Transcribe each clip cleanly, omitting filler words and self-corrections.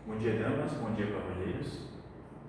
Bom dia, damas, bom dia, cavalheiros.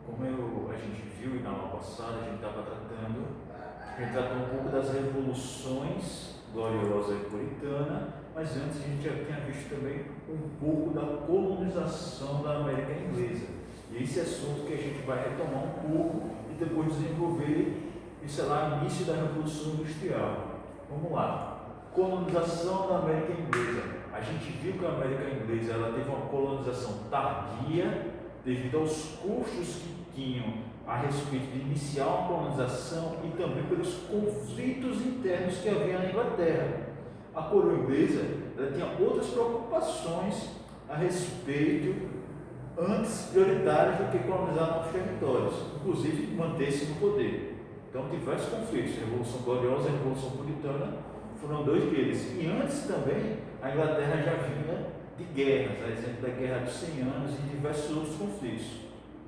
Como a gente viu na aula passada, a gente tratou um pouco das revoluções gloriosa e puritana, mas antes a gente já tinha visto também um pouco da colonização da América Inglesa. E esse assunto que a gente vai retomar um pouco e depois desenvolver, isso é lá, início da Revolução Industrial. Vamos lá. Colonização da América Inglesa. A gente viu que a América Inglesa ela teve uma colonização tardia devido aos custos que tinham a respeito de iniciar uma colonização e também pelos conflitos internos que havia na Inglaterra. A coroa inglesa ela tinha outras preocupações a respeito antes prioritárias do que colonizar novos territórios, inclusive manter-se no poder. Então, diversos conflitos, a Revolução Gloriosa e a Revolução Puritana foram dois deles. E antes também, a Inglaterra já vinha de guerras, a exemplo da Guerra dos 100 Anos e diversos outros conflitos.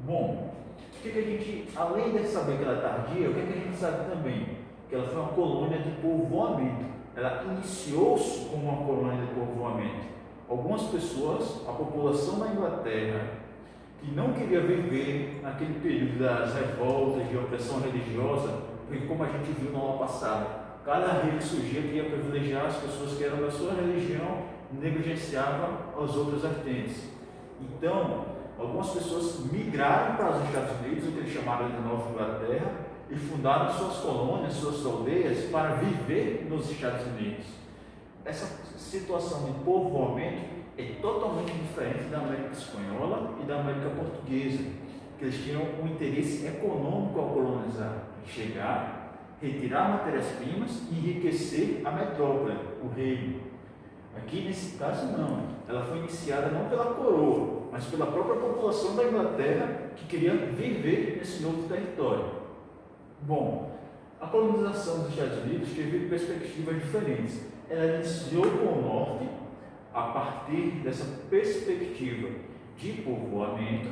Bom, o que a gente, além de saber que ela é tardia, o que a gente sabe também? Que ela foi uma colônia de povoamento. Ela iniciou-se como uma colônia de povoamento. Algumas pessoas, a população da Inglaterra, que não queria viver naquele período das revoltas de opressão religiosa, porque como a gente viu na aula passada, cada rei que surgia queria privilegiar as pessoas que eram da sua religião e negligenciava as outras vertentes. Então, algumas pessoas migraram para os Estados Unidos, o que eles chamaram de Nova Inglaterra, e fundaram suas colônias, suas aldeias, para viver nos Estados Unidos. Essa situação de povoamento é totalmente diferente da América Espanhola e da América Portuguesa, que eles tinham um interesse econômico ao colonizar, chegar, retirar matérias-primas e enriquecer a metrópole, o reino. Aqui, nesse caso, não. Ela foi iniciada não pela coroa, mas pela própria população da Inglaterra que queria viver nesse novo território. Bom, a colonização dos Estados Unidos teve perspectivas diferentes. Ela iniciou com o norte, a partir dessa perspectiva de povoamento.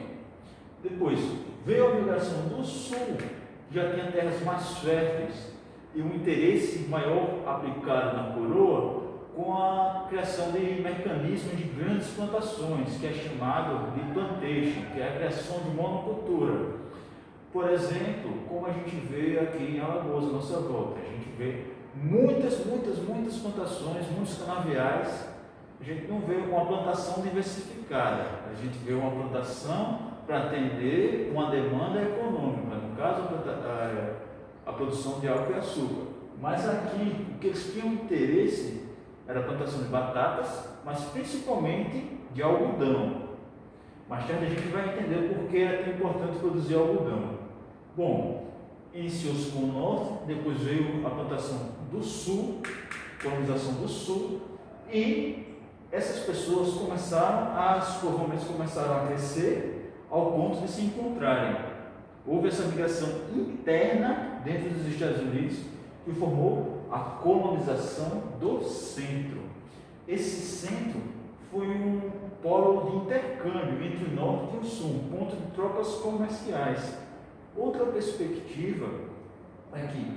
Depois veio a migração do sul, que já tinha terras mais férteis e um interesse maior aplicado na coroa com a criação de mecanismos de grandes plantações, que é chamado de plantation, que é a criação de monocultura. Por exemplo, como a gente vê aqui em Alagoas, à nossa volta, a gente vê muitas plantações, muitos canaviais. A gente não vê uma plantação diversificada, a gente vê uma plantação para atender uma demanda econômica, no caso a produção de álcool e açúcar. Mas aqui, o que eles tinham interesse era a plantação de batatas, mas principalmente de algodão. Mais tarde a gente vai entender por que é tão importante produzir algodão. Bom, iniciou-se com o norte, depois veio a plantação do sul, colonização do sul, e essas pessoas os povoamentos começaram a crescer ao ponto de se encontrarem. Houve essa migração interna dentro dos Estados Unidos que formou a colonização do centro. Esse centro foi um polo de intercâmbio entre o norte e o sul, um ponto de trocas comerciais. Outra perspectiva é que,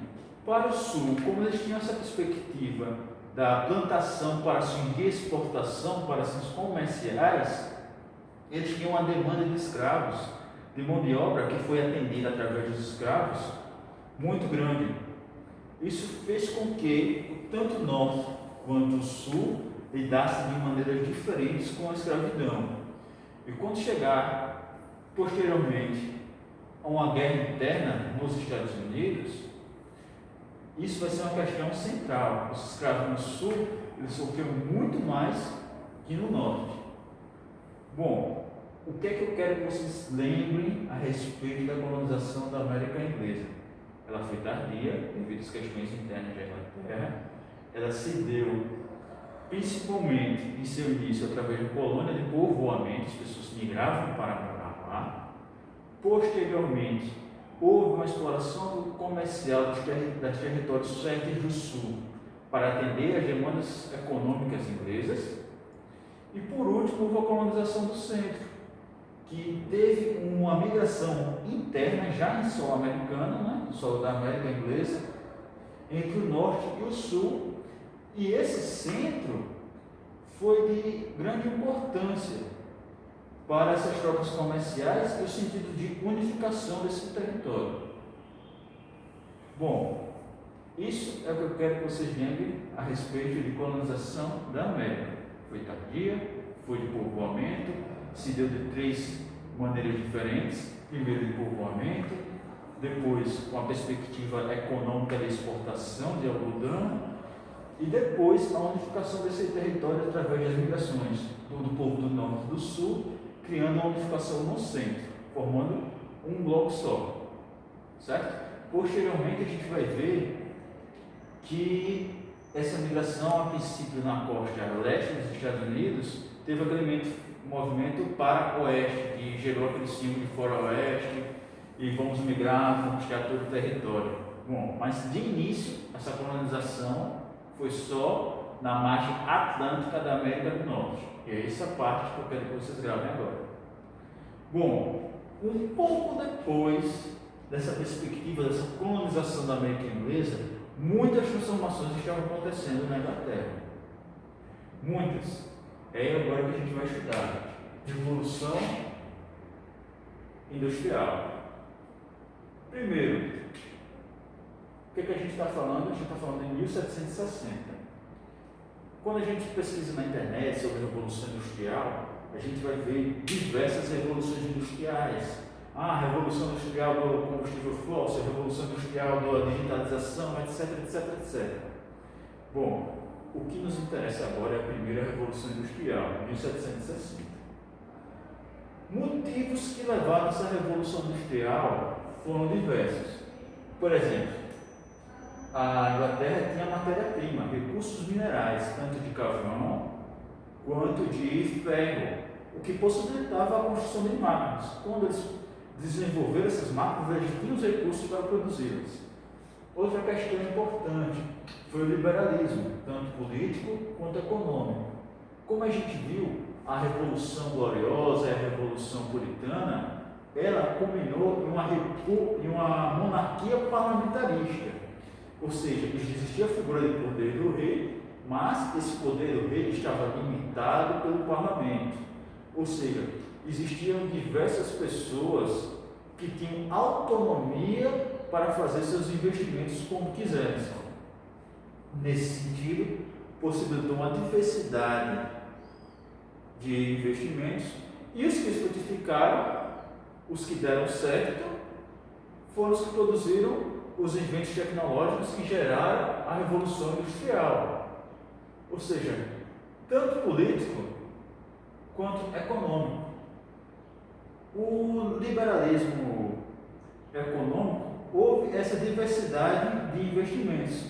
para o sul, como eles tinham essa perspectiva da plantação para fins de exportação, para fins comerciais, eles tinham uma demanda de escravos, de mão de obra que foi atendida através dos escravos, muito grande. Isso fez com que tanto o norte quanto o sul lidassem de maneiras diferentes com a escravidão. E quando chegar, posteriormente, a uma guerra interna nos Estados Unidos, isso vai ser uma questão central. Os escravos no sul, eles sofreram muito mais que no norte. Bom, o que é que eu quero que vocês lembrem a respeito da colonização da América Inglesa? Ela foi tardia, devido às questões internas da Inglaterra. Ela se deu principalmente em seu início através de colônia de povoamento, as pessoas migravam para morar lá. Posteriormente, houve uma exploração comercial dos territórios férteis do sul para atender às demandas econômicas inglesas. E por último, houve a colonização do centro, que teve uma migração interna já em solo americano, no solo da América Inglesa, entre o norte e o sul. E esse centro foi de grande importância para essas trocas comerciais e o sentido de unificação desse território. Bom, isso é o que eu quero que vocês lembrem a respeito de colonização da América. Foi tardia, foi de povoamento, se deu de 3 maneiras diferentes. Primeiro de povoamento, depois com a perspectiva econômica da exportação de algodão e depois a unificação desse território através das migrações do povo do norte e do sul, criando uma unificação no centro, formando um bloco só, certo? Posteriormente a gente vai ver que essa migração, a princípio na costa leste dos Estados Unidos, teve aquele movimento para o oeste, que gerou aquele símbolo de fora-oeste, e vamos migrar, conquistar todo o território. Bom, mas de início, essa colonização foi só na margem atlântica da América do Norte. E é essa parte que eu quero que vocês gravem agora. Bom, um pouco depois dessa perspectiva, dessa colonização da América Inglesa, muitas transformações estavam acontecendo na Inglaterra. Muitas. É agora que a gente vai estudar. Revolução Industrial. Primeiro, o que a gente está falando? A gente está falando em 1760. Quando a gente pesquisa na internet sobre a Revolução Industrial, a gente vai ver diversas revoluções industriais. A Revolução Industrial do combustível fóssil, a Revolução Industrial da digitalização, etc, etc, etc. Bom, o que nos interessa agora é a primeira Revolução Industrial, 1760. Motivos que levaram a essa Revolução Industrial foram diversos. Por exemplo, a Inglaterra tinha matéria-prima, recursos minerais, tanto de carvão quanto de ferro, o que possibilitava a construção de máquinas. Quando eles desenvolveram essas máquinas, eles tinham os recursos para produzi-las. Outra questão importante foi o liberalismo, tanto político quanto econômico. Como a gente viu, a Revolução Gloriosa e a Revolução Puritana, ela culminou em uma monarquia parlamentarista. Ou seja, existia a figura de poder do rei, mas esse poder do rei estava limitado pelo parlamento. Ou seja, existiam diversas pessoas que tinham autonomia para fazer seus investimentos como quisessem. Nesse sentido, possibilitou uma diversidade de investimentos, e os que frutificaram, os que deram certo, foram os que produziram os inventos tecnológicos que geraram a Revolução Industrial. Ou seja, tanto político quanto econômico. O liberalismo econômico, houve essa diversidade de investimentos.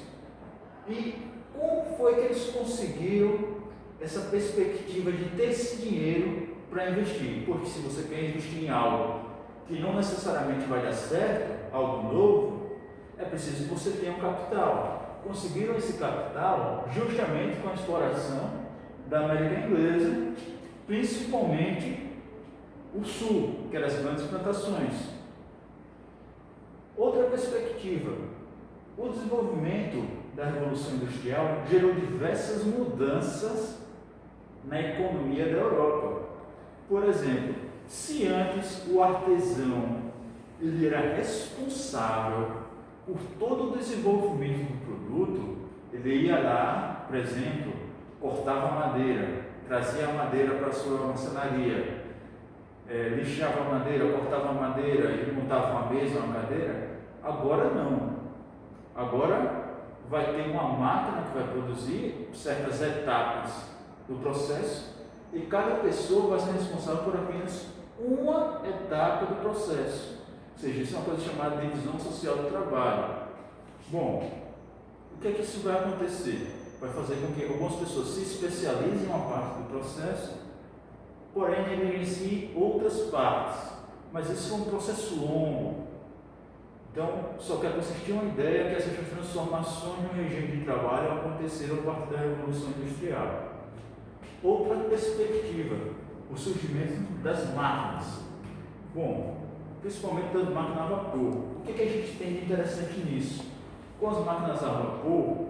E como foi que eles conseguiram essa perspectiva de ter esse dinheiro para investir? Porque se você quer investir em algo que não necessariamente vai dar certo, algo novo, é preciso que você tenha um capital. Conseguiram esse capital justamente com a exploração da América Inglesa, principalmente o sul, que eram as grandes plantações. Outra perspectiva, o desenvolvimento da Revolução Industrial gerou diversas mudanças na economia da Europa. Por exemplo, se antes o artesão ele era responsável por todo o desenvolvimento do produto, ele ia lá, por exemplo, cortava a madeira, trazia a madeira para a sua marcenaria, lixava a madeira, cortava a madeira, ele montava uma mesa, uma cadeira. Agora não. Agora vai ter uma máquina que vai produzir certas etapas do processo e cada pessoa vai ser responsável por apenas uma etapa do processo. Ou seja, isso é uma coisa chamada de divisão social do trabalho. Bom, o que é que isso vai acontecer? Vai fazer com que algumas pessoas se especializem em uma parte do processo, porém negligenciem outras partes. Mas isso é um processo longo. Então, só quero que vocês tenham uma ideia que essas transformações no regime de trabalho aconteceram a partir da Revolução Industrial. Outra perspectiva, o surgimento das máquinas. Bom, principalmente das máquinas a vapor. O que a gente tem de interessante nisso? Com as máquinas a vapor,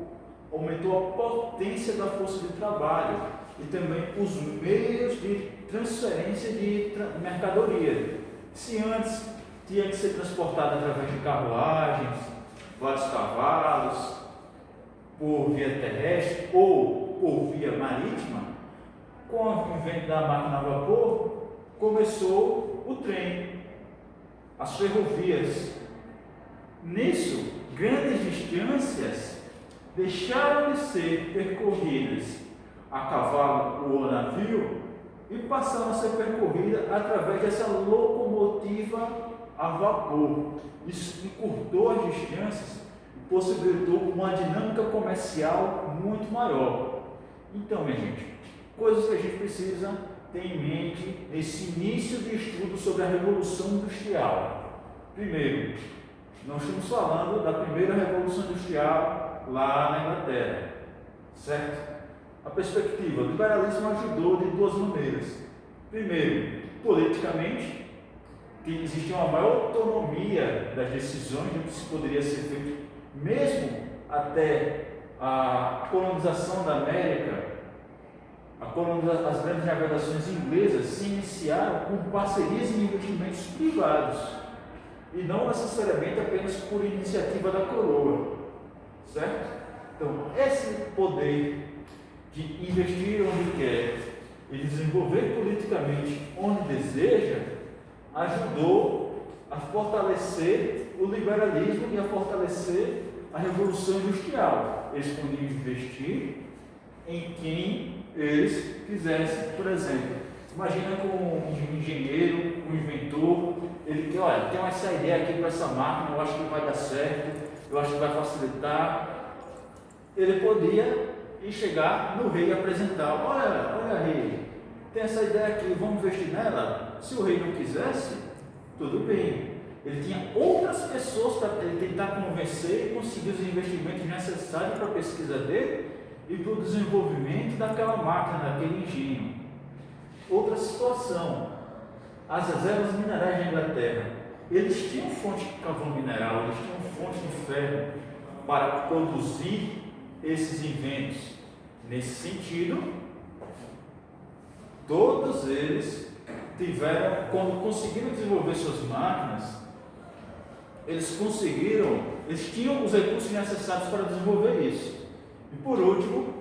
aumentou a potência da força de trabalho e também os meios de transferência de mercadoria. Se antes tinha que ser transportado através de carruagens, vários cavalos, por via terrestre ou por via marítima, com o invento da máquina a vapor, começou o trem, as ferrovias. Nisso, grandes distâncias deixaram de ser percorridas a cavalo ou a navio e passaram a ser percorridas através dessa locomotiva a vapor. Isso encurtou as distâncias e possibilitou uma dinâmica comercial muito maior. Então, minha gente, coisas que a gente precisa ter em mente nesse início de estudo sobre a Revolução Industrial. Primeiro, nós estamos falando da primeira Revolução Industrial lá na Inglaterra, certo? A perspectiva, o liberalismo ajudou de duas maneiras. Primeiro, politicamente, que existia uma maior autonomia das decisões do que se poderia ser feito, mesmo até a colonização da América. As grandes navegações inglesas se iniciaram com parcerias e investimentos privados, e não necessariamente apenas por iniciativa da coroa, certo? Então, esse poder de investir onde quer e desenvolver politicamente onde deseja, ajudou a fortalecer o liberalismo e a fortalecer a Revolução Industrial. Eles podiam investir em quem eles quisessem. Por exemplo, imagina com um engenheiro, um inventor, ele quer, olha, tem essa ideia aqui para essa máquina, eu acho que vai dar certo, eu acho que vai facilitar. Ele podia ir chegar no rei e apresentar, olha rei, tem essa ideia aqui, vamos investir nela. Se o rei não quisesse, tudo bem. Ele tinha outras pessoas para ele tentar convencer e conseguir os investimentos necessários para a pesquisa dele e para o desenvolvimento daquela máquina, daquele engenho. Outra situação, as reservas minerais da Inglaterra, eles tinham fonte de carvão mineral, eles tinham fonte de ferro para produzir esses inventos. Nesse sentido, todos eles tiveram, quando conseguiram desenvolver suas máquinas, eles tinham os recursos necessários para desenvolver isso. E por último,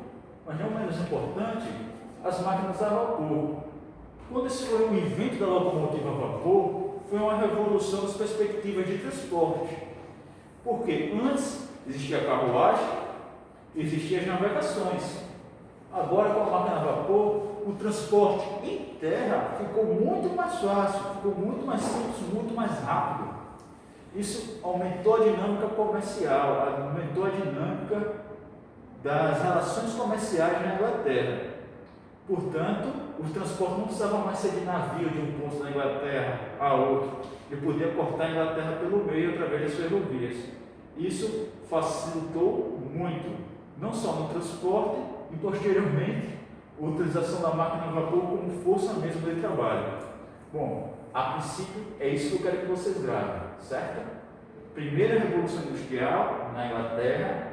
mas não menos importante, as máquinas a vapor. Quando esse foi o invento da locomotiva a vapor, foi uma revolução das perspectivas de transporte. Porque antes existia a carruagem, existiam as navegações. Agora, com a máquina a vapor, o transporte em terra ficou muito mais fácil, ficou muito mais simples, muito mais rápido. Isso aumentou a dinâmica comercial, aumentou a dinâmica das relações comerciais na Inglaterra. Portanto, o transporte não precisava mais ser de navio de um ponto da Inglaterra a outro. Ele podia cortar a Inglaterra pelo meio através das ferrovias. Isso facilitou muito, não só no transporte, e posteriormente a utilização da máquina a vapor como força mesmo de trabalho. Bom, a princípio é isso que eu quero que vocês gravem, certo? Primeira Revolução Industrial na Inglaterra,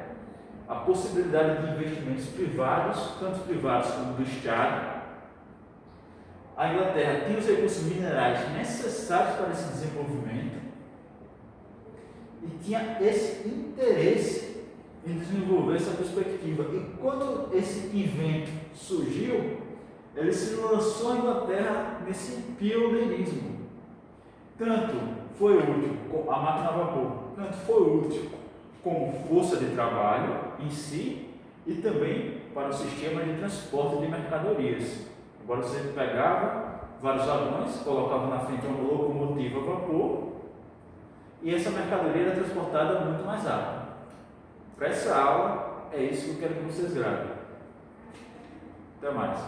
a possibilidade de investimentos privados, tanto privados como do Estado. A Inglaterra tinha os recursos minerais necessários para esse desenvolvimento e tinha esse interesse em desenvolver essa perspectiva. E quando esse invento surgiu, ele se lançou a Inglaterra nesse pioneirismo. Tanto foi útil com a máquina a vapor, tanto foi útil como força de trabalho em si e também para o sistema de transporte de mercadorias. Agora você pegava vários vagões, colocava na frente uma locomotiva a vapor e essa mercadoria era transportada muito mais rápido. Para essa aula, é isso que eu quero que vocês gravem. Até mais.